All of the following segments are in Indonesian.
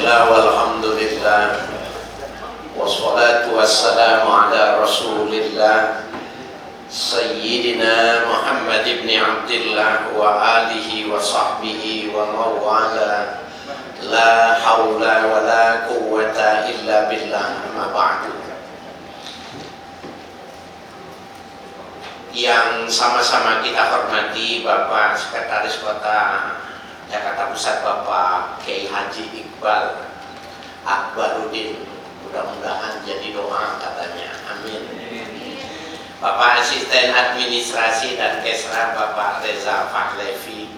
Bismillah walhamdulillah wassalatu wassalamu ala rasulillah Sayyidina Muhammad ibn Abdillah wa alihi wa sahbihi wa mawala la hawla wa la quwwata illa billah amma ba'du. Yang sama-sama kita hormati Bapak Sekretaris Kota Jakarta Pusat, Bapak Kiai Haji Iqbal Akbaruddin, mudah-mudahan jadi doa katanya, amin. Bapak Asisten Administrasi dan Kesra Bapak Reza Fahlevi,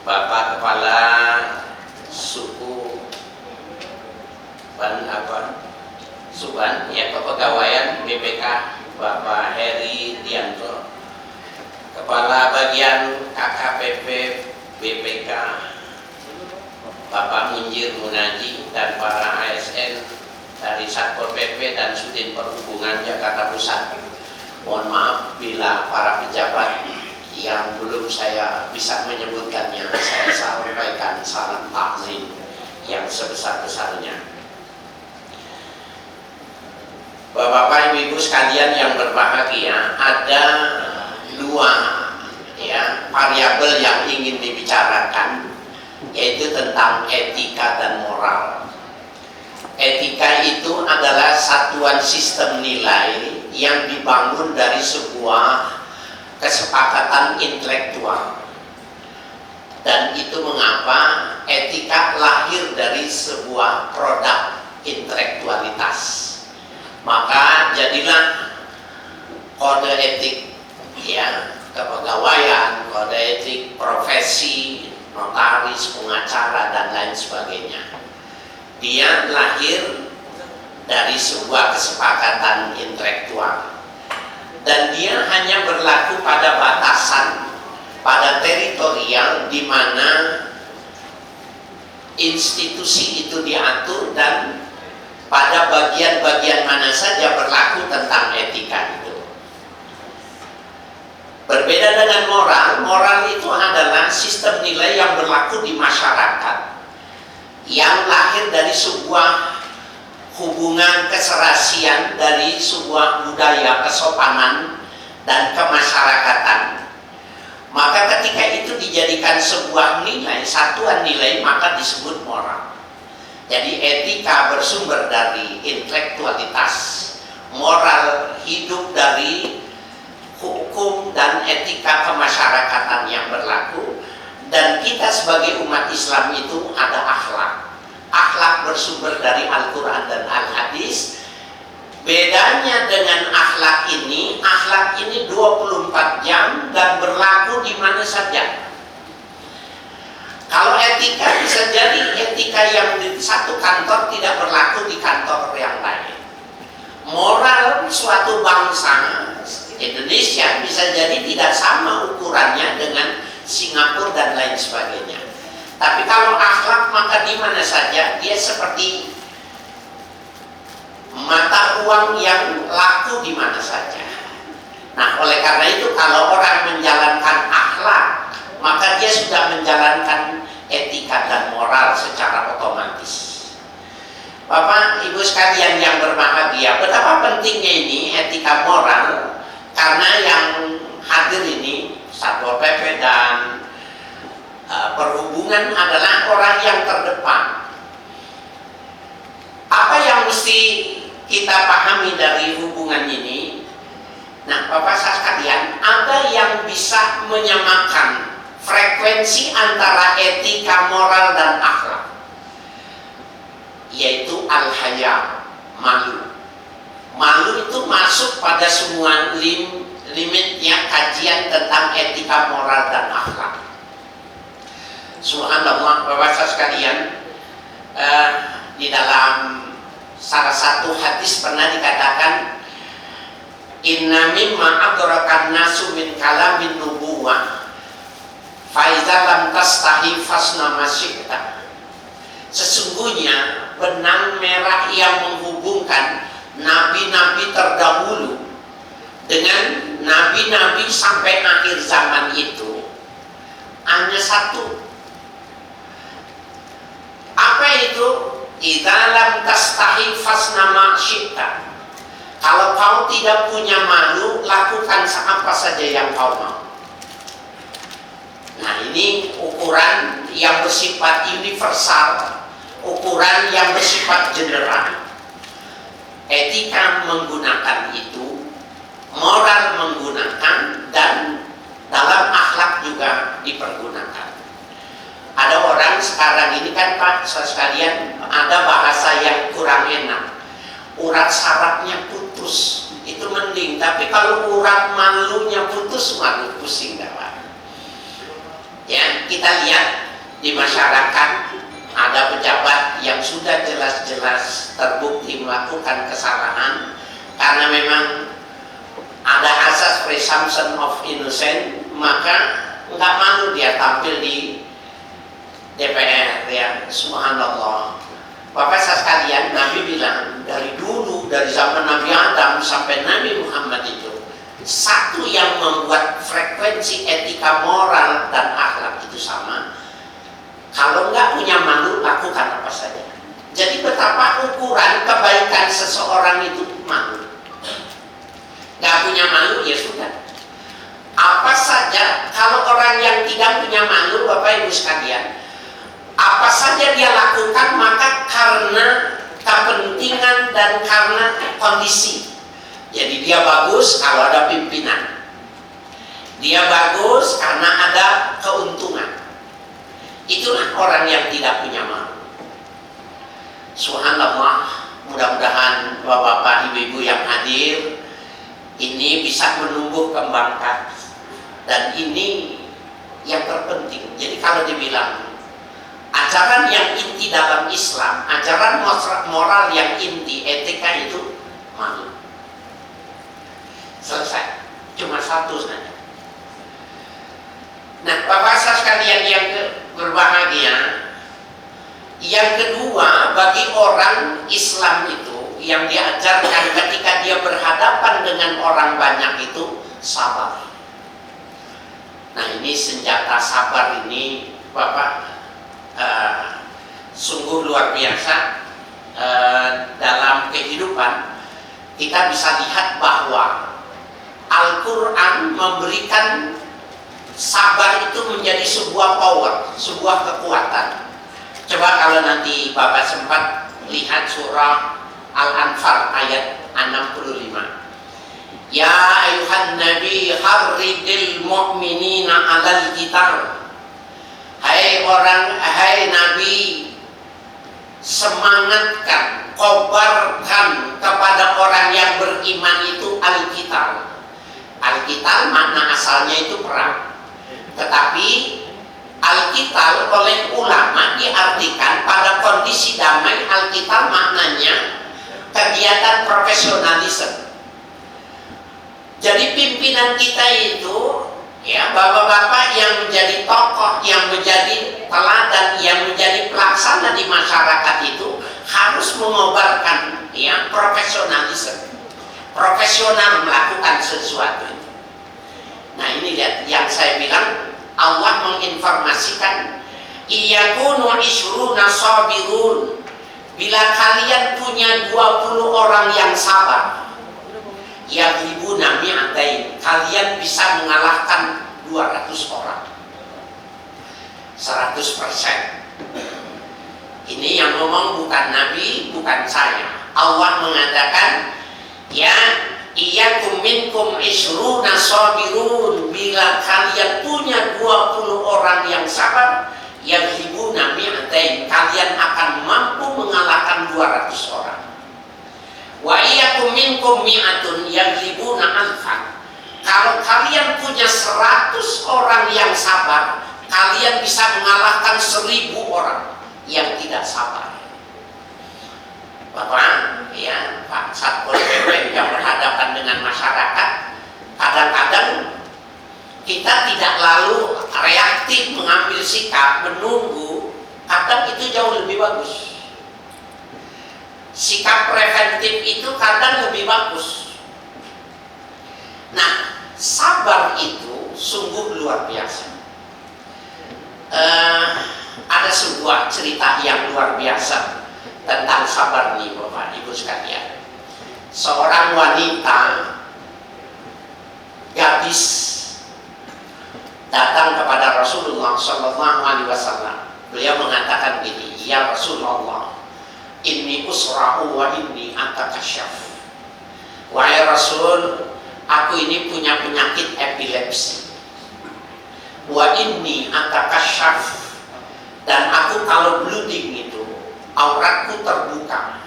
Bapak Kepala Suku Suban ya Kepegawaian BPK Bapak Heri Dianto, Kepala Bagian KKPP BPK Bapak Munjir Munaji, dan para ASN dari Satpol PP dan Sudin Perhubungan Jakarta Pusat. Mohon maaf bila para pejabat yang belum saya bisa menyebutkannya, saya sampaikan salam takzim yang sebesar-besarnya. Bapak-bapak, ibu-ibu sekalian yang berbahagia, ada dua variabel yang ingin dibicarakan, yaitu tentang etika dan moral. Etika itu adalah satuan sistem nilai yang dibangun dari sebuah kesepakatan intelektual. Dan itu mengapa etika lahir dari sebuah produk intelektualitas. Maka jadilah kode etik kepegawaian, kode etik profesi, notaris, pengacara, dan lain sebagainya. Dia lahir dari sebuah kesepakatan intelektual, dan dia hanya berlaku pada batasan, pada teritorial di mana institusi itu diatur, dan pada bagian-bagian mana saja berlaku tentang etika itu. Berbeda dengan moral, moral itu adalah sistem nilai yang berlaku di masyarakat, yang lahir dari sebuah hubungan keserasian, dari sebuah budaya kesopanan dan kemasyarakatan. Maka ketika itu dijadikan sebuah nilai, satuan nilai, maka disebut moral. Jadi etika bersumber dari intelektualitas, moral hidup dari hukum dan etika kemasyarakatan yang berlaku. Dan kita sebagai umat Islam itu ada akhlak. Akhlak bersumber dari Al-Quran dan Al-Hadis. Bedanya dengan akhlak ini 24 jam dan berlaku di mana saja. Kalau etika bisa jadi etika yang di satu kantor tidak berlaku di kantor yang lain. Moral suatu bangsa Indonesia bisa jadi tidak sama ukurannya dengan Singapura dan lain sebagainya. Tapi kalau akhlak, maka di mana saja dia seperti mata uang yang laku di mana saja. Nah, oleh karena itu kalau orang menjalankan akhlak, maka dia sudah menjalankan etika dan moral secara otomatis. Bapak, ibu sekalian yang berbahagia, betapa pentingnya ini etika moral, karena yang hadir ini Satpol PP dan perhubungan adalah orang yang terdepan. Apa yang mesti kita pahami dari hubungan ini? Nah, Bapak sekalian, ada yang bisa menyamakan frekuensi antara etika, moral, dan akhlak, yaitu al-haya, malu. Malu itu masuk pada semua limitnya kajian tentang etika, moral, dan akhlak. Subhanallah, Bapak sekalian, di dalam salah satu hadis pernah dikatakan, inna mimma adrakan nasu min kalamin nubuwah faiza lam tastahi fasna masyikta. Sesungguhnya benang merah yang menghubungkan nabi-nabi terdahulu dengan nabi-nabi sampai akhir zaman itu hanya satu. Apa itu idza lam tastahi fasna ma syi'ta. Kalau kau tidak punya malu, lakukan apa saja yang kau mau. Nah, ini ukuran yang bersifat universal, ukuran yang bersifat general. Etika menggunakan itu, moral menggunakan, dan dalam akhlak juga dipergunakan. Ada orang sekarang ini kan Pak, sekalian, ada bahasa yang kurang enak. Urat sarafnya putus, itu mending. Tapi kalau urat malunya putus, malu pusing gak Pak? Ya, kita lihat di masyarakat ada pejabat yang sudah jelas-jelas terbukti melakukan kesalahan karena memang ada asas presumption of innocent, maka nggak malu dia tampil di DPR, ya. Subhanallah. Bapak sekalian, Nabi bilang dari dulu, dari zaman Nabi Adam sampai Nabi Muhammad itu, satu yang membuat frekuensi etika moral dan akhlak itu sama. Kalau nggak punya malu, lakukan apa saja. Jadi betapa ukuran kebaikan seseorang itu malu. Nggak punya malu, ya sudah. Apa saja, kalau orang yang tidak punya malu, Bapak Ibu sekalian, apa saja dia lakukan maka karena kepentingan dan karena kondisi. Jadi dia bagus kalau ada pimpinan, dia bagus karena ada keuntungan. Itulah orang yang tidak punya malu. Subhanallah, mudah-mudahan bapak-bapak, ibu-ibu yang hadir ini bisa menumbuh kembangkan. Dan ini yang terpenting. Jadi kalau dibilang ajaran yang inti dalam Islam, ajaran moral yang inti, etika itu malu. Selesai, cuma satu saja. Nah, Bapak sekalian yang berbahagia, yang kedua, bagi orang Islam itu yang diajarkan ketika dia berhadapan dengan orang banyak itu sabar. Nah, ini senjata sabar ini Bapak sungguh luar biasa. Dalam kehidupan kita bisa lihat bahwa Al-Quran memberikan sabar itu menjadi sebuah power, sebuah kekuatan. Coba kalau nanti Bapak sempat lihat surah Al-Anfal ayat 65. Ya ayuhan nabi harridil mu'minina alal qital. Hai Nabi, semangatkan, kobarkan kepada orang yang beriman itu al-qital. Al-qital makna asalnya itu perang. Tetapi al-qital oleh ulama diartikan pada kondisi damai. Al-qital maknanya kegiatan profesionalisme. Jadi pimpinan kita itu, ya, bapak-bapak yang menjadi tokoh, yang menjadi teladan, yang menjadi pelaksana di masyarakat itu harus mengobarkan, ya, profesionalisme, profesional melakukan sesuatu. Nah, ini lihat yang saya bilang, Allah menginformasikan iyakunu ishruna sabirun, bila kalian punya 20 orang yang sabar, yang ibu nami'atain, kalian bisa mengalahkan 200 orang, 100%. Ini yang ngomong bukan Nabi, bukan saya. Allah mengatakan, ya, iyyakum minkum ishruna sabirun, bila kalian punya 20 orang yang sabar, yang ibu nami'atain, kalian akan mampu mengalahkan 200 orang. Wa iyyakum minkum mi'atun yaghlibuna alfan. Kalau kalian punya 100 orang yang sabar, kalian bisa mengalahkan 1000 orang yang tidak sabar. Bapak, ya, Pak Satpol PP yang berhadapan dengan masyarakat, kadang-kadang kita tidak lalu reaktif mengambil sikap, menunggu, kadang itu jauh lebih bagus. Sikap preventif itu kadang lebih bagus. Nah, sabar itu sungguh luar biasa. Ada sebuah cerita yang luar biasa tentang sabar nih Bapak Ibu sekalian. Seorang wanita gadis datang kepada Rasulullah Shallallahu Alaihi Wasallam. Beliau mengatakan gini, ya Rasulullah, inni usra'u wa inni atakasyaf. Wahai Rasul, aku ini punya penyakit epilepsi. Wa inni atakasyaf, dan aku kalau bleeding itu auratku terbuka.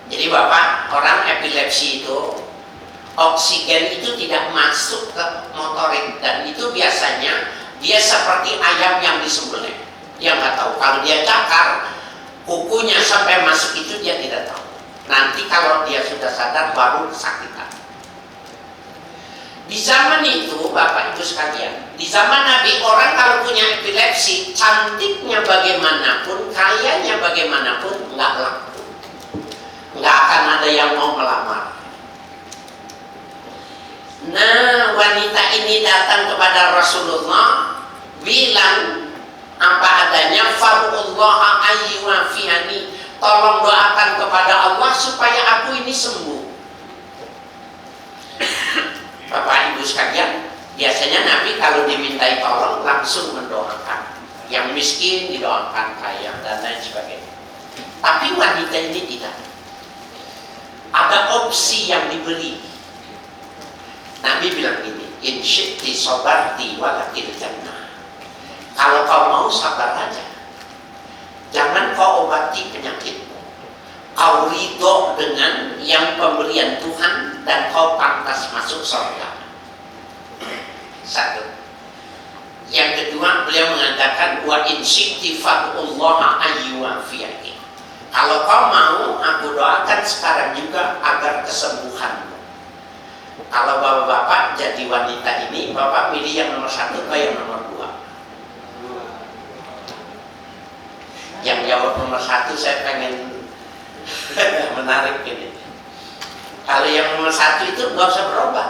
Jadi Bapak, orang epilepsi itu oksigen itu tidak masuk ke motorik, dan itu biasanya dia seperti ayam yang disembelih. Dia nggak tahu, kalau dia cakar kukunya sampai masuk itu dia tidak tahu. Nanti kalau dia sudah sadar baru kesakitan. Di zaman itu Bapak Ibu sekalian, di zaman Nabi, orang kalau punya epilepsi, cantiknya bagaimanapun, kayanya bagaimanapun, nggak laku, nggak akan ada yang mau melamar. Nah, wanita ini datang kepada Rasulullah, bilang apa adanya, farullaha ayyuafiyani, tolong doakan kepada Allah supaya aku ini sembuh. Bapak Ibu sekalian, biasanya Nabi kalau dimintai tolong langsung mendoakan. Yang miskin didoakan, kaya, dan lain sebagainya. Tapi wanita ini tidak. Ada opsi yang diberi. Nabi bilang gini, in syi'ti sabarti walakil jannah. Kalau kau mau sabar aja, jangan kau obati penyakitmu. Kau ridho dengan yang pemberian Tuhan dan kau pantas masuk surga. Satu. Yang kedua, beliau mengatakan wa in syi'ti fad'ullaha ayyuafiyaki. Kalau kau mau, aku doakan sekarang juga agar kesembuhanmu. Kalau bapak-bapak jadi wanita ini, bapak pilih yang nomor satu atau yang nomor dua? Yang jawab nomor satu saya pengen menarik ini. Kalau yang nomor satu itu nggak usah berobat,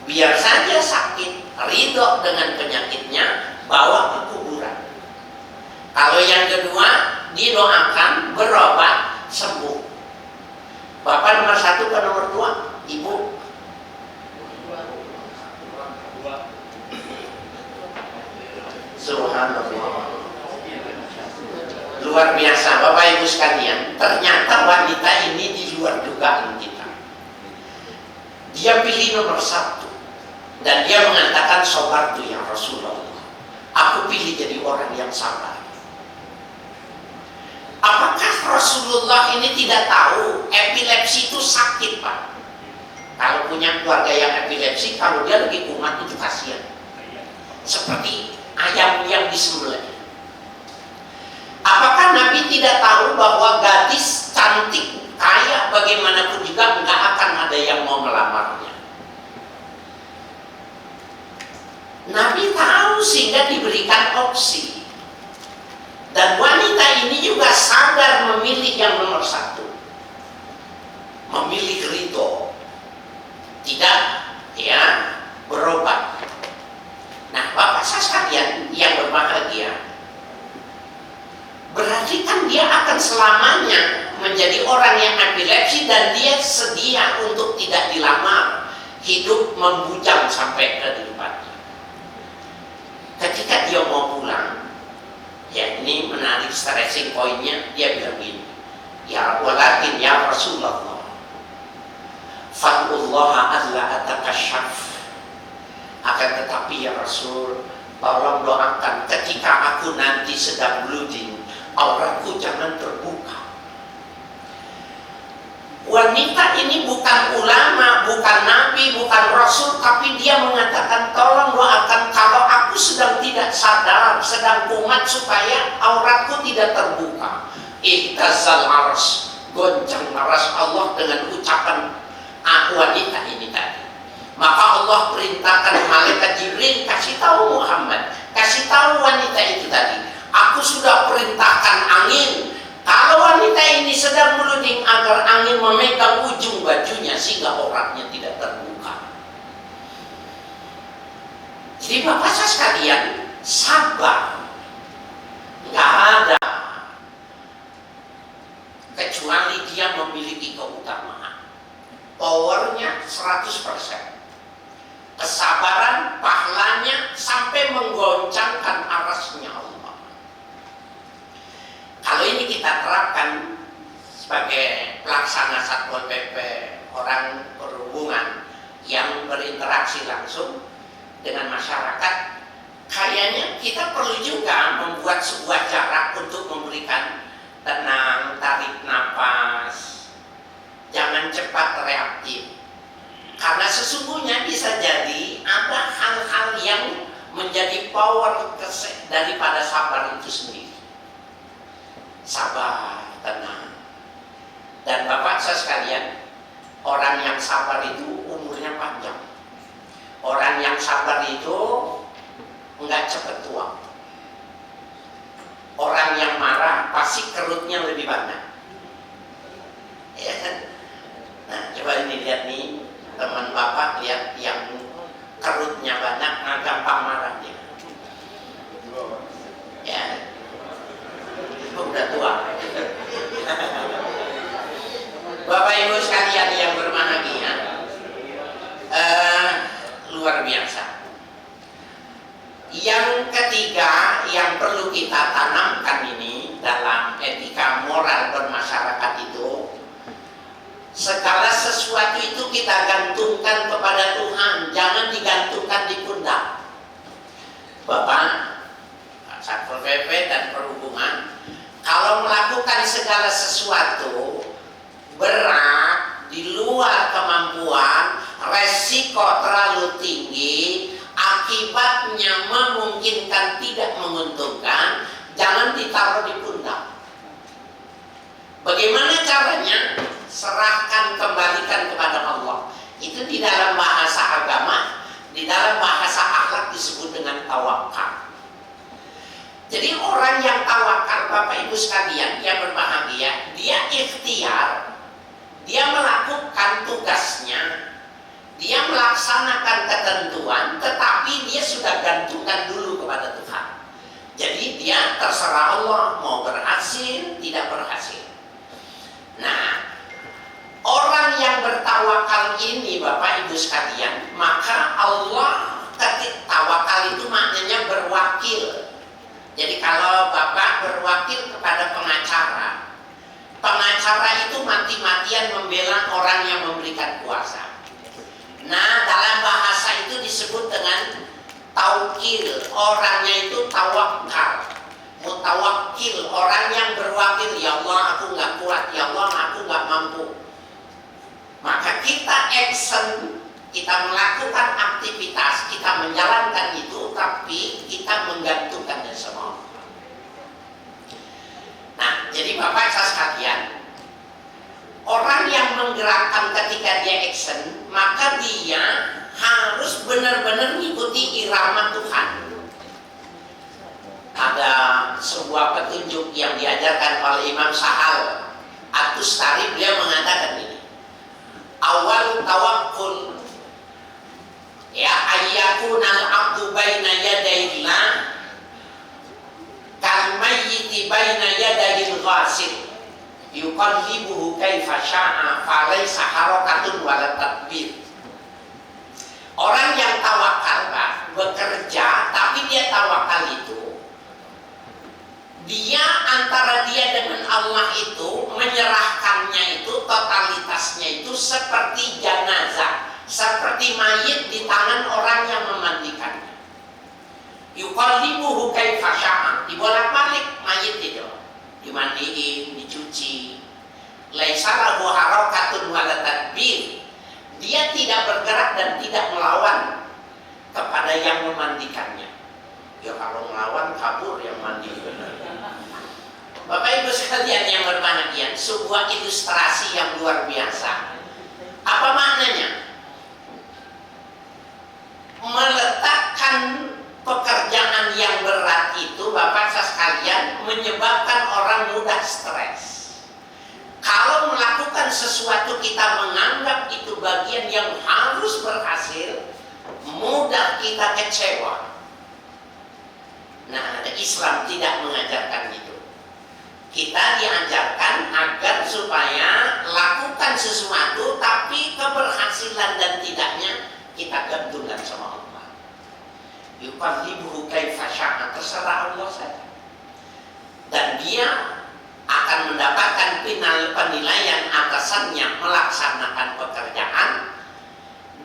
biar saja sakit, ridho dengan penyakitnya, bawa ke kuburan. Kalau yang kedua, didoakan, berobat, sembuh. Bapak nomor satu ke nomor dua? Ibu? Subhanallah. Luar biasa Bapak Ibu sekalian, ternyata wanita ini di luar dugaan kita. Dia pilih nomor satu, dan dia mengatakan sabartu ya Rasulullah, aku pilih jadi orang yang sabar. Apakah Rasulullah ini tidak tahu epilepsi itu sakit Pak? Kalau punya keluarga yang epilepsi, kalau dia lagi kumat itu kasihan, seperti ayam yang disembelih. Apakah Nabi tidak tahu bahwa gadis cantik, kaya, bagaimanapun juga nggak akan ada yang mau melamarnya? Nabi tahu sehingga diberikan opsi. Dan wanita ini juga sadar memilih yang nomor satu, memilih ridho, tidak ya berobat. Nah Bapak saya sekalian yang berbahagia, berarti kan dia akan selamanya menjadi orang yang epilepsi dan dia sedia untuk tidak dilamar, hidup membujang sampai ke depannya. Ketika dia mau pulang, ya ini menarik stressing pointnya, dia bilang gini, ya walakin ya Rasulullah, fad'ullaha alla atakasyaf. Akan tetapi ya Rasul, tolong doakan ketika aku nanti sedang bleeding, auratku jangan terbuka. Wanita ini bukan ulama, bukan nabi, bukan rasul, tapi dia mengatakan tolong doakan kalau aku sedang tidak sadar, sedang kumat, supaya auratku tidak terbuka. Ihtazal ars, goncang aras Allah dengan ucapan wanita ini tadi. Maka Allah perintahkan malaikat Jibril, kasih tahu Muhammad, kasih tahu wanita itu tadi, aku sudah perintahkan angin, kalau wanita ini sedang meluding, agar angin memegang ujung bajunya sehingga auratnya tidak terbuka. Jadi Bapak saya sekalian, sabar. Nggak ada ini kita terapkan sebagai pelaksana Satpol PP, orang perhubungan yang berinteraksi langsung dengan masyarakat, kayaknya kita perlu juga membuat sebuah jarak untuk memberikan tenang, tarik nafas, jangan cepat reaktif. Karena sesungguhnya bisa jadi ada hal-hal yang menjadi power daripada sabar itu sendiri. Sabar, tenang. Dan Bapak saya sekalian, orang yang sabar itu umurnya panjang. Orang yang sabar itu enggak cepat tua. Orang yang marah pasti kerutnya lebih banyak. Ya kan? Nah, coba ini lihat nih, teman Bapak lihat yang kerutnya banyak, nah gampang marah dia. Ya, udah tua. Bapak Ibu sekalian yang berbahagia, luar biasa. Yang ketiga yang perlu kita tanamkan ini dalam etika moral bermasyarakat itu, segala sesuatu itu kita gantungkan kepada Tuhan, jangan digantungkan di pundak. Bapak Satpol PP dan perhubungan, kalau melakukan segala sesuatu berat, di luar kemampuan, resiko terlalu tinggi, akibatnya memungkinkan tidak menguntungkan, jangan ditaruh di pundak. Bagaimana caranya? Serahkan, kembalikan kepada Allah. Itu di dalam bahasa agama, di dalam bahasa akhlak disebut dengan tawakal. Jadi orang yang tawakal, Bapak Ibu sekalian yang berbahagia, dia ikhtiar, dia melakukan tugasnya, dia melaksanakan ketentuan, tetapi dia sudah gantungkan dulu kepada Tuhan. Jadi dia terserah Allah mau berhasil, tidak berhasil. Nah, orang yang bertawakal ini Bapak Ibu sekalian, maka Allah, tawakal itu maknanya berwakil. Jadi kalau Bapak berwakil kepada pengacara, pengacara itu mati-matian membela orang yang memberikan kuasa. Nah, dalam bahasa itu disebut dengan taukil, orangnya itu tawakal. Mutawakkil, orang yang berwakil, ya Allah aku nggak kuat, ya Allah aku nggak mampu. Maka kita action, kita melakukan aktivitas, kita menjalankan itu, tapi kita menggantungkannya sama Allah. Nah, jadi Bapak Ibu sekalian, orang yang menggerakkan ketika dia action, maka dia harus benar-benar mengikuti irama Tuhan. Ada sebuah petunjuk yang diajarkan oleh Imam Sahal At-Tustari, beliau mengatakan ini, awal tawakkul ya ayyakunal abdu baina yadaillah kal mayyiti baina yadayil ghasil yuqallibuhu kaifa syaa falaysa harakatun wala tadbir. Orang yang tawakal, Pak, bekerja tapi dia tawakal itu, dia antara dia dengan Allah itu menyerahkannya itu, totalitasnya itu seperti jenazah, seperti mayit di tangan orang yang memandikannya. Yuqallibuhu kaifa syaa, dibolak-balik mayit itu, dimandiin, dicuci. Laisa lahu harakatun wala tadbir, dia tidak bergerak dan tidak melawan kepada yang memandikannya. Ya kalau melawan kabur yang mandi. Bapak Ibu sekalian yang berbahagia, sebuah ilustrasi yang luar biasa. Apa maknanya? Meletakkan pekerjaan yang berat itu, Bapak sekalian, menyebabkan orang mudah stres. Kalau melakukan sesuatu kita menganggap itu bagian yang harus berhasil, mudah kita kecewa. Nah, Islam tidak mengajarkan itu. Kita diajarkan agar supaya lakukan sesuatu, tapi keberhasilan dan tidaknya kita gantungkan sama Allah. Yuqallibuhu kaifa syaa, terserah Allah saja. Dan dia penilaian atasannya melaksanakan pekerjaan,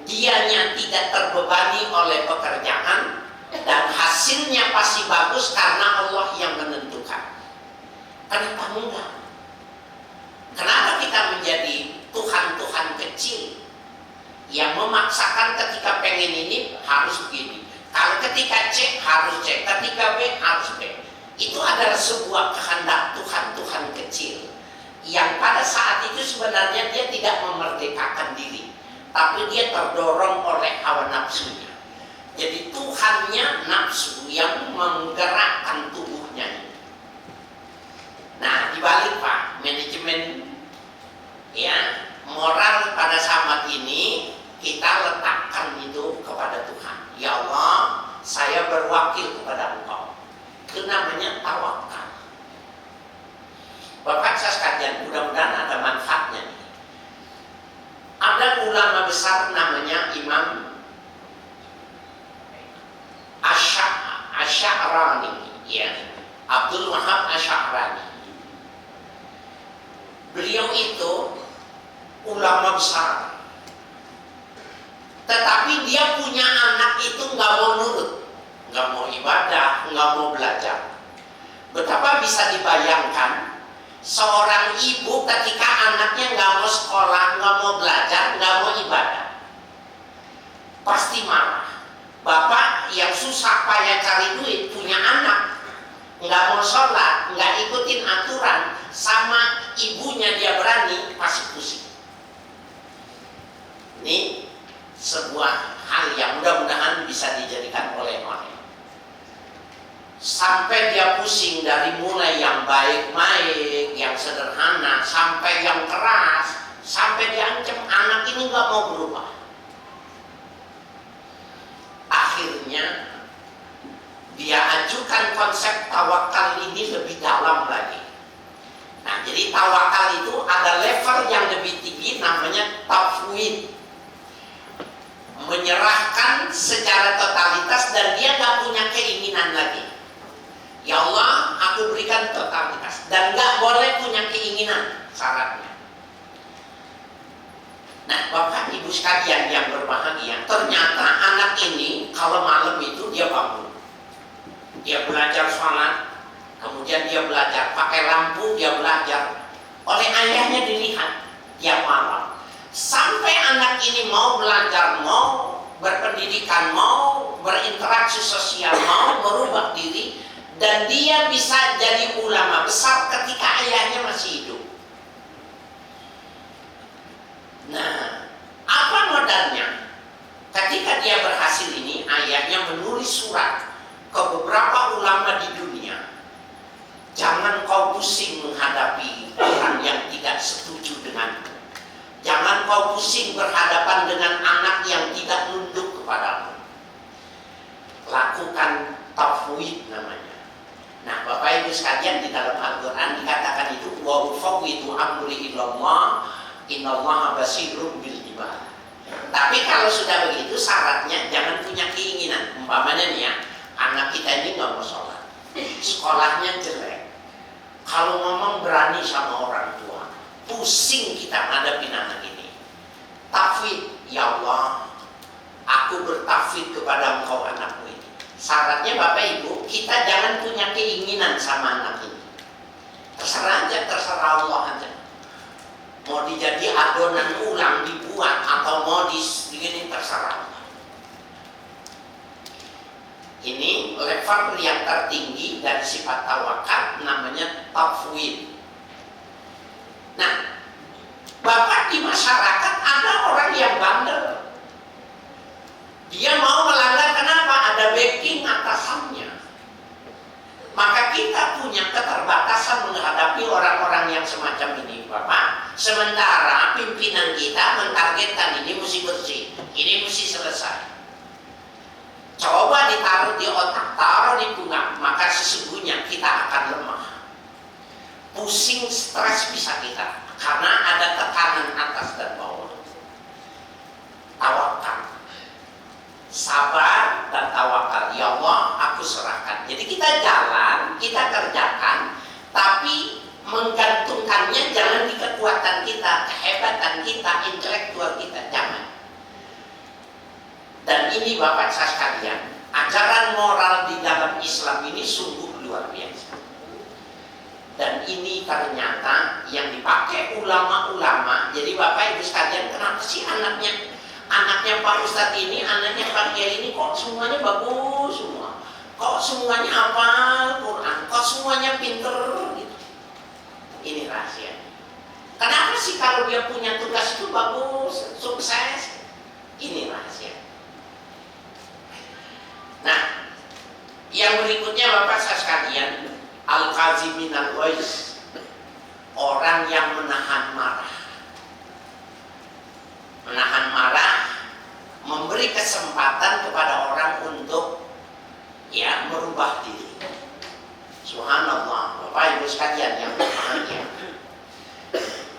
dianya tidak terbebani oleh pekerjaan, dan hasilnya pasti bagus karena Allah yang menentukan. Kenapa enggak? Kenapa kita menjadi Tuhan-Tuhan kecil yang memaksakan ketika pengen ini harus begini, kalau ketika C harus C, ketika B harus B? Itu adalah sebuah kehendak Tuhan-Tuhan kecil yang pada saat itu sebenarnya dia tidak memerdekakan diri, tapi dia terdorong oleh hawa nafsunya. Jadi Tuhannya nafsu yang menggerakkan tubuhnya. Nah, dibalik Pak, manajemen ya moral pada zaman ini kita letakkan itu kepada Tuhan. Ya Allah, saya berwakil kepada Engkau. Itu namanya tawakal. Bapak saya sekalian, mudah-mudahan ada manfaatnya nih. Ada ulama besar namanya Imam Asy'arani, ya, Abdul Wahab Asy'arani. Beliau itu ulama besar, tetapi dia punya anak itu nggak mau nurut, nggak mau ibadah, nggak mau belajar. Betapa bisa dibayangkan seorang ibu ketika anaknya nggak mau sekolah, nggak mau belajar, nggak mau ibadah, pasti marah. Bapak yang susah payah cari duit, punya anak nggak mau sholat, nggak ikutin aturan, sama ibunya dia berani, pasti pusing. Ini sebuah hal yang mudah-mudahan bisa dijadikan oleh orang. Sampai dia pusing dari mulai yang baik-baik, yang sederhana, sampai yang keras, sampai diancam anak ini nggak mau berubah. Akhirnya dia ajukan konsep tawakal ini lebih dalam lagi. Nah, jadi tawakal itu ada level yang lebih tinggi, namanya tafwid. Menyerahkan secara totalitas dan dia gak punya keinginan lagi. Ya Allah, aku berikan totalitas, dan gak boleh punya keinginan, syaratnya. Nah, Bapak Ibu sekalian yang berbahagia, ternyata anak ini kalau malam itu dia bangun, dia belajar sholat, kemudian dia belajar pakai lampu, dia belajar oleh ayahnya dilihat tiap malam. Sampai anak ini mau belajar, mau berpendidikan, mau berinteraksi sosial, mau merubah diri, dan dia bisa jadi ulama besar ketika ayahnya masih hidup. Nah, apa modalnya? Ketika dia berhasil ini, ayahnya menulis surat ke beberapa ulama di dunia. Jangan kau pusing menghadapi orang yang tidak setuju denganmu. Jangan kau pusing berhadapan dengan anak yang tidak nunduk kepadamu. Lakukan tafwid namanya. Nah, Bapak Ibu sekalian, di dalam Al-Quran dikatakan itu wa ufawwidu amri ilallah innallaha basirun bil ibad. Tapi kalau sudah begitu syaratnya jangan punya keinginan. Umpamanya nih ya, anak kita ini nggak mau sholat, sekolahnya jelek, kalau ngomong berani sama orang tua, pusing kita ngadepin anak ini. Tafwid, ya Allah, aku bertafwid kepada engkau anakku ini. Syaratnya Bapak Ibu, kita jangan punya keinginan sama anak ini. Terserah aja, terserah Allah aja. Mau dijadi adonan ulang dibuat atau mau digini, terserah. Ini level yang tertinggi dari sifat tawakal, namanya tafwid. Nah, Bapak, di masyarakat ada orang yang bandel. Dia mau melanggar, kenapa? Ada backing atasannya. Maka kita punya keterbatasan menghadapi orang-orang yang semacam ini, Bapak. Sementara pimpinan kita mentargetkan ini mesti bersih, ini mesti selesai. Coba ditaruh di otak, taruh di pundak, maka sesungguhnya kita akan lemah. Pusing, stres bisa kita, karena ada tekanan atas dan bawah. Tawakal, sabar dan tawakal. Ya Allah, aku serahkan. Jadi kita jalan, kita kerjakan, tapi menggantungkan menentukannya jangan di kekuatan kita, kehebatan kita, intelektual kita, jangan. Dan ini Bapak saya sekalian, ajaran moral di dalam Islam ini sungguh luar biasa. Dan ini ternyata yang dipakai ulama-ulama. Jadi Bapak Ibu sekalian, kenapa sih anaknya Pak Ustadz ini, anaknya Pak Kiai ini kok semuanya bagus semua? Kok semuanya hafal Quran? Kok semuanya pinter gitu? Ini rahasia. Kenapa sih kalau dia punya tugas itu bagus, sukses? Ini rahasia. Nah, yang berikutnya Bapak saya sekalian, al-qazimin al-ghaiz, orang yang menahan marah. Menahan marah, memberi kesempatan kepada orang untuk merubah diri. Subhanallah, Bapak Ibu sekalian yang berbahagia.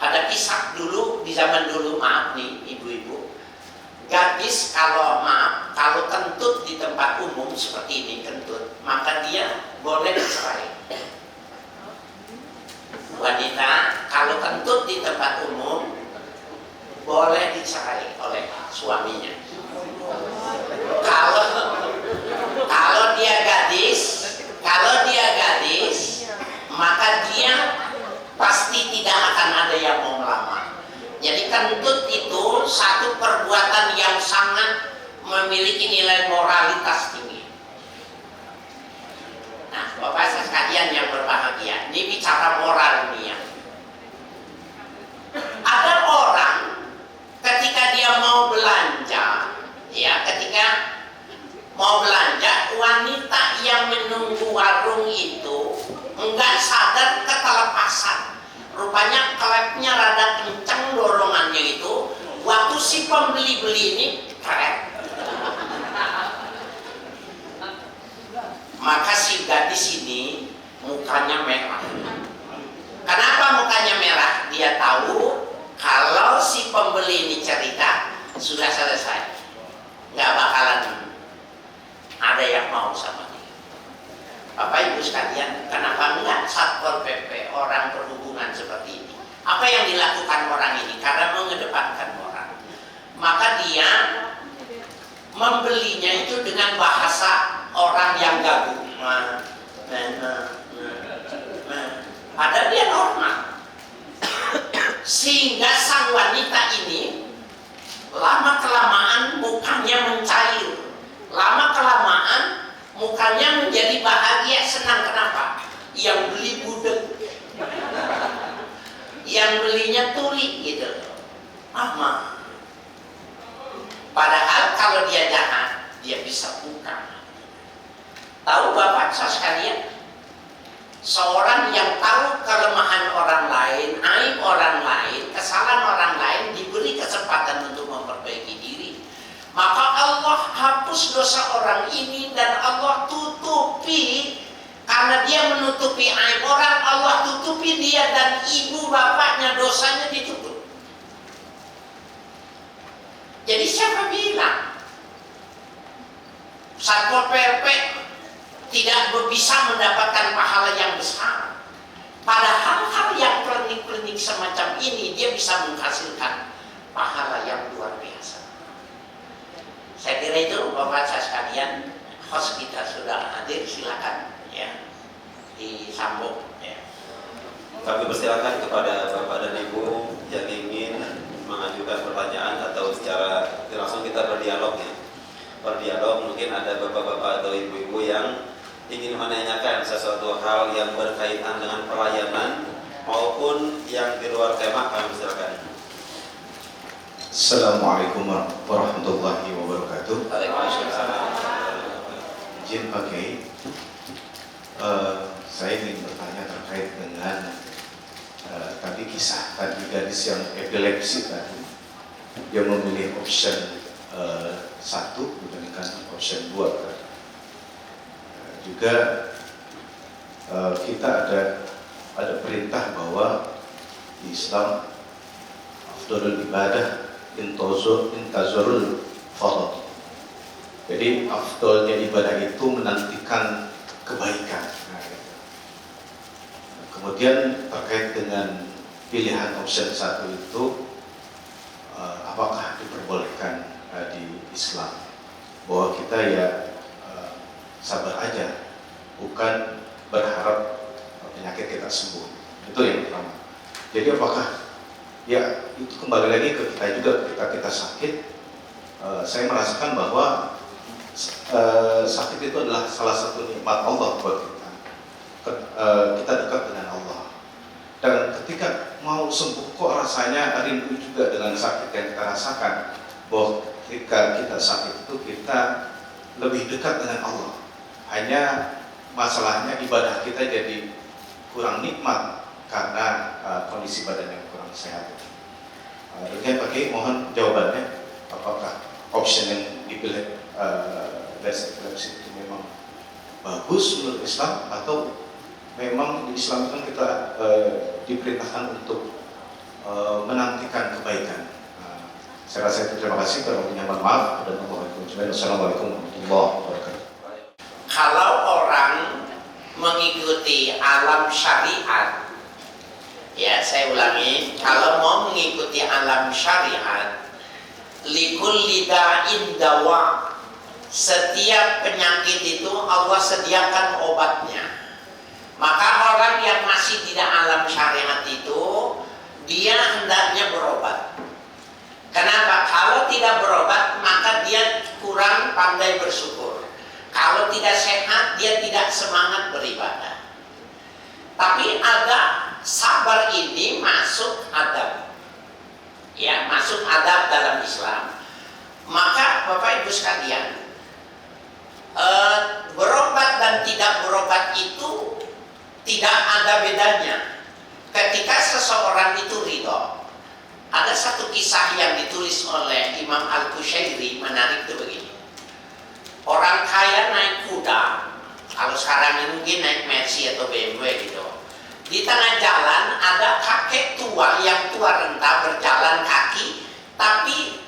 Ada kisah dulu, di zaman dulu, maaf nih ibu-ibu, gadis kalau kentut di tempat umum seperti ini kentut, maka dia boleh dicerai. Wanita kalau kentut di tempat umum boleh dicerai oleh suaminya. Kalau dia gadis, maka dia pasti tidak akan ada yang mau melamar. Jadi kentut itu satu perbuatan yang sangat memiliki nilai moralitas tinggi. Nah, Bapak sekalian yang berbahagia, ini bicara moral ini ya. Ada orang ketika dia mau belanja, wanita yang menunggu warung itu enggak sadar ketelepasan. Rupanya klepnya rada kencang dorongannya itu. Waktu si pembeli-beli ini keret. Maka si gadis ini mukanya merah. Kenapa mukanya merah? Dia tahu kalau si pembeli ini cerita sudah selesai, nggak bakalan ada yang mau sama dia. Bapak Ibu sekalian, kenapa enggak Satpol PP, orang perhubungan seperti ini? Apa yang dilakukan orang ini? Karena mengedepankan moral. Maka dia membelinya itu dengan bahasa orang yang gagu. Padahal dia normal. Sehingga sang wanita ini lama-kelamaan mukanya mencair. Lama-kelamaan mukanya menjadi bahagia, senang. Kenapa? Yang beli budek, yang belinya tuli gitu. Padahal kalau dia jahat, dia bisa buka. Tahu Bapak saudara sekalian, seorang yang tahu kelemahan orang lain, aib orang lain, kesalahan orang lain, diberi kesempatan untuk memperbaiki diri, maka Allah hapus dosa orang ini dan Allah tutupi. Karena dia menutupi aib orang, Allah tutupi dia dan ibu bapaknya, dosanya ditutup. Jadi siapa bilang Satpol PP tidak bisa mendapatkan pahala yang besar? Padahal hal yang klinik-klinik semacam ini dia bisa menghasilkan pahala yang luar biasa. Saya kira itu Bapak saya sekalian, host kita sudah hadir, silakan ya disambung ya. Kami persilakan kepada Bapak dan Ibu yang ingin mengajukan pertanyaan atau secara langsung kita berdialog ya. Berdialog, mungkin ada bapak-bapak atau ibu-ibu yang ingin menanyakan sesuatu hal yang berkaitan dengan pelayanan maupun yang di luar tema, kami persilakan. Assalamualaikum warahmatullahi wabarakatuh. Waalaikumsalam. Izin Pak Kiai, saya ingin bertanya terkait dengan tadi kisah tadi gadis yang epilepsi tadi, dia memilih option 1 dibandingkan option 2 kan. Juga kita ada perintah bahwa di Islam afdhalul ibadah intazurul farad. Jadi afdhalnya ibadah itu menantikan kebaikan. Kemudian terkait dengan pilihan option 1 itu apakah diperbolehkan di Islam, bahwa kita ya sabar aja, bukan berharap penyakit kita sembuh. Itu yang pertama. Jadi apakah ya itu kembali lagi ke kita juga, ketika kita sakit, saya merasakan bahwa sakit itu adalah salah satu nikmat Allah buat kita. Kita dekat dengan Allah. Dan ketika mau sembuh kok rasanya rindu juga dengan sakit yang kita rasakan. Bahwa ketika kita sakit itu kita lebih dekat dengan Allah. Hanya masalahnya ibadah kita jadi kurang nikmat karena kondisi badan yang kurang sehat. Demikian Pak Kiai, mohon jawabannya, apakah option yang dipilih dari epilepsi itu memang bagus menurut Islam, atau memang di Islam kan kita diperintahkan untuk menantikan kebaikan. Saya rasa itu, terima kasih. Kalau punya mohon maaf dan Assalamualaikum warahmatullahi wabarakatuh. Kalau orang mengikuti alam syariat, ya saya ulangi, kalau mau mengikuti alam syariat, likulli da'in dawa, setiap penyakit itu Allah sediakan obatnya. Maka orang yang masih tidak alam syariat itu, dia hendaknya berobat. Kenapa? Kalau tidak berobat, maka dia kurang pandai bersyukur. Kalau tidak sehat, dia tidak semangat beribadah. Tapi ada sabar ini masuk adab. Ya, masuk adab dalam Islam. Maka Bapak Ibu sekalian, berobat dan tidak berobat itu tidak ada bedanya. Ketika seseorang itu ridho. Ada satu kisah yang ditulis oleh Imam Al-Qushairi, menarik itu begini. Orang kaya naik kuda, kalau sekarang ini mungkin naik Mercy atau BMW gitu. Di tengah jalan ada kakek tua yang tua renta berjalan kaki, tapi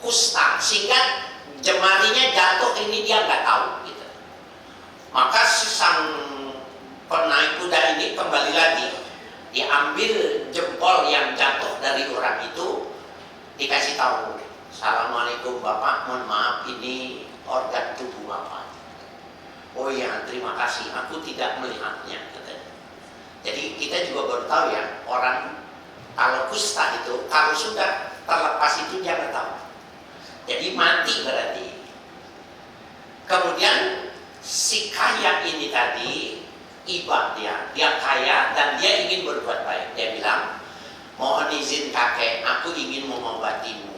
kusta, sehingga jemarinya jatuh, ini dia nggak tahu gitu. Maka si sang penaik kuda ini kembali lagi, diambil jempol yang jatuh dari orang itu, dikasih tahu, Assalamualaikum Bapak, mohon maaf ini organ tubuh Bapak. Oh ya, terima kasih, aku tidak melihatnya, katanya. Jadi kita juga baru tahu ya, orang kalau kusta itu, kalau sudah terlepas itu dia nggak tahu. Jadi mati berarti. Kemudian si kaya ini tadi, ibad dia kaya dan dia ingin berbuat baik. Dia bilang, mohon izin kakek, aku ingin mengobatimu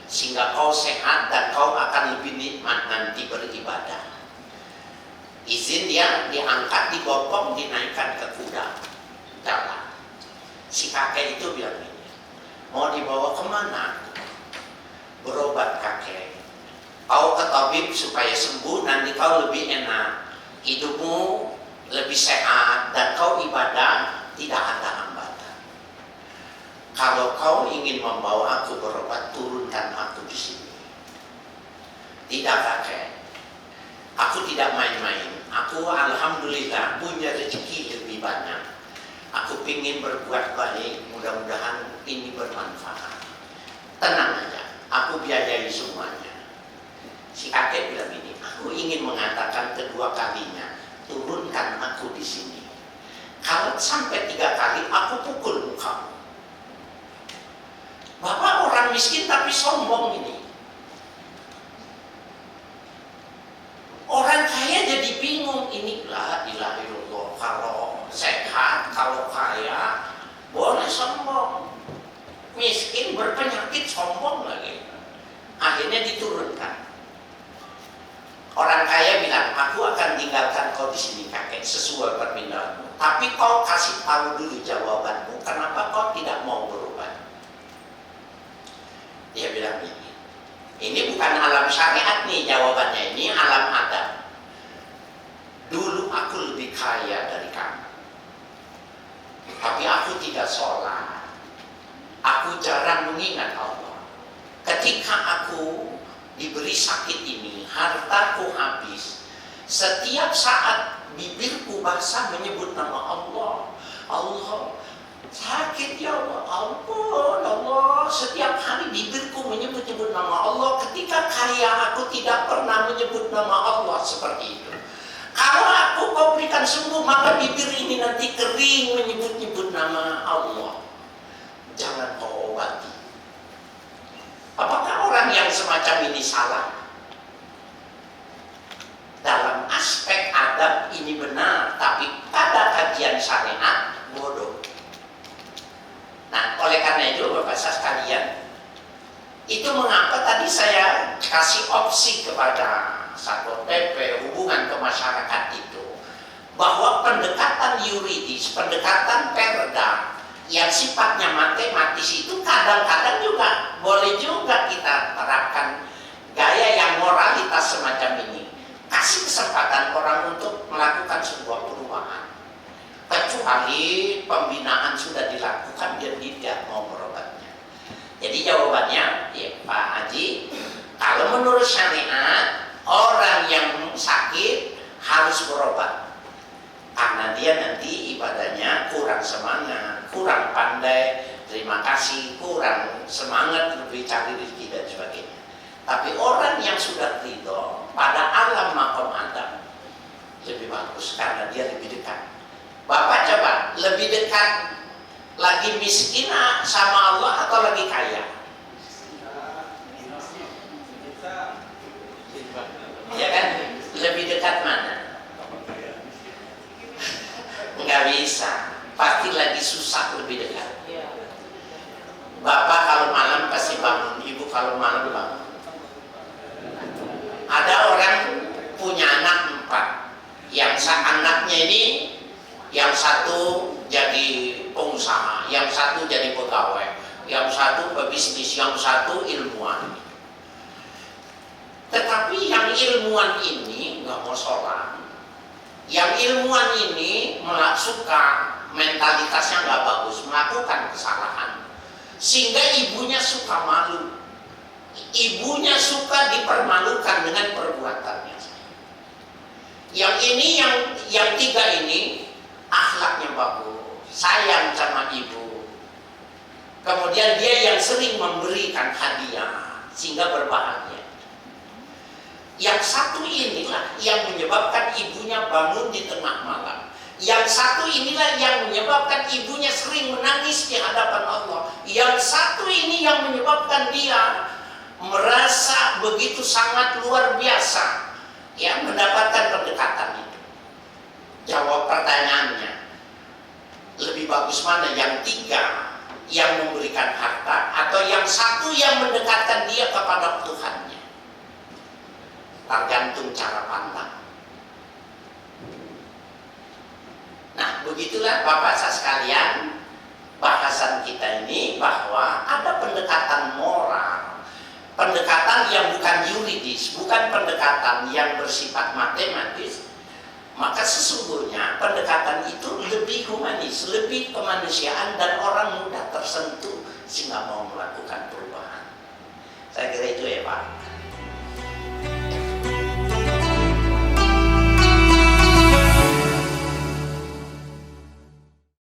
sehingga kau sehat dan kau akan lebih nikmat nanti beribadah. Izin, dia diangkat, dibopong, dinaikkan ke kuda, jalan. Si kakek itu bilang ini, mau dibawa kemana? Berobat kakek. Kau ke tabib supaya sembuh, nanti kau lebih enak, hidupmu lebih sehat, dan kau ibadah tidak ada hambatan. Kalau kau ingin membawa aku berobat, turunkan aku di sini. Tidak kakek, aku tidak main-main. Aku alhamdulillah punya rezeki lebih banyak. Aku ingin berbuat baik, mudah-mudahan ini bermanfaat. Tenang aja, aku biayai semuanya. Si kakek bilang ini, aku ingin mengatakan kedua kalinya, turunkan aku di sini. Kalau sampai 3 kali, aku pukul mukamu. Bapak orang miskin tapi sombong ini. Orang kaya jadi bingung, ini la ilaha illallah. Kalau sehat, kalau kaya, boleh sombong. Miskin berpenyakit sombong lagi. Akhirnya diturunkan. Orang kaya bilang, aku akan tinggalkan kau di sini kakek sesuai permintaanmu. Tapi kau kasih tahu dulu jawabanmu, kenapa kau tidak mau berubah? Dia bilang ini bukan alam syariat nih jawabannya, ini alam adat. Dulu aku lebih kaya dari kamu, tapi aku tidak sholat. Aku jarang mengingat Allah. Ketika aku diberi sakit ini, hartaku habis. Setiap saat bibirku basah menyebut nama Allah. Allah, Sakit ya Allah, ampun Allah, setiap hari bibirku menyebut-nyebut nama Allah. Ketika kaya aku tidak pernah menyebut nama Allah seperti itu. Kalau aku kau berikan sembuh, maka bibir ini nanti kering menyebut-nyebut nama Allah. Jangan kau obati. Apakah orang yang semacam ini salah? Dalam aspek adab ini benar, tapi pada kajian syariat bodoh. Nah, oleh karena itu Bapak sekalian, itu mengapa tadi saya kasih opsi kepada Satpol PP, hubungan ke masyarakat itu, bahwa pendekatan yuridis, pendekatan perda yang sifatnya matematis itu kadang-kadang juga boleh juga kita terapkan gaya yang moralitas semacam ini. Kasih kesempatan orang untuk melakukan sebuah perubahan. Kecuali pembinaan sudah dilakukan dan tidak mau berobatnya. Jadi jawabannya, ya Pak Haji, kalau menurut syariat orang yang sakit harus berobat karena dia nanti ibadahnya kurang semangat, kurang pandai, terima kasih, kurang semangat lebih cari rezeki dan sebagainya. Tapi orang yang sudah ridho pada alam makom Adam lebih bagus karena dia lebih dekat. Bapak coba lebih dekat lagi miskin sama Allah atau lagi kaya? Ya kan? Lebih dekat mana? Nggak bisa. Pasti lagi susah lebih dekat. Bapak kalau malam pasti bangun, ibu kalau malam bangun. Ada orang punya anak 4. Yang anaknya ini, yang satu jadi pengusaha, yang satu jadi pegawai, yang satu pebisnis, yang satu ilmuwan. Tetapi yang ilmuwan ini nggak mau sholat, yang ilmuwan ini suka mentalitasnya nggak bagus, melakukan kesalahan, sehingga ibunya suka malu, ibunya suka dipermalukan dengan perbuatannya. Yang ini, yang 3 ini akhlaknya bagus, sayang sama ibu. Kemudian dia yang sering memberikan hadiah sehingga berbahagia. Yang satu inilah yang menyebabkan ibunya bangun di tengah malam. Yang satu inilah yang menyebabkan ibunya sering menangis di hadapan Allah. Yang satu ini yang menyebabkan dia merasa begitu sangat luar biasa ya mendapatkan pendekatan itu. Jawab pertanyaannya, lebih bagus mana yang 3 yang memberikan harta atau yang satu yang mendekatkan dia kepada Tuhannya? Tergantung cara pandang. Nah, begitulah Bapak sekalian, bahasan kita ini bahwa ada pendekatan moral, pendekatan yang bukan yuridis, bukan pendekatan yang bersifat matematis. Maka sesungguhnya pendekatan itu lebih humanis, lebih kemanusiaan, dan orang mudah tersentuh sehingga mau melakukan perubahan. Saya kira itu ya Pak.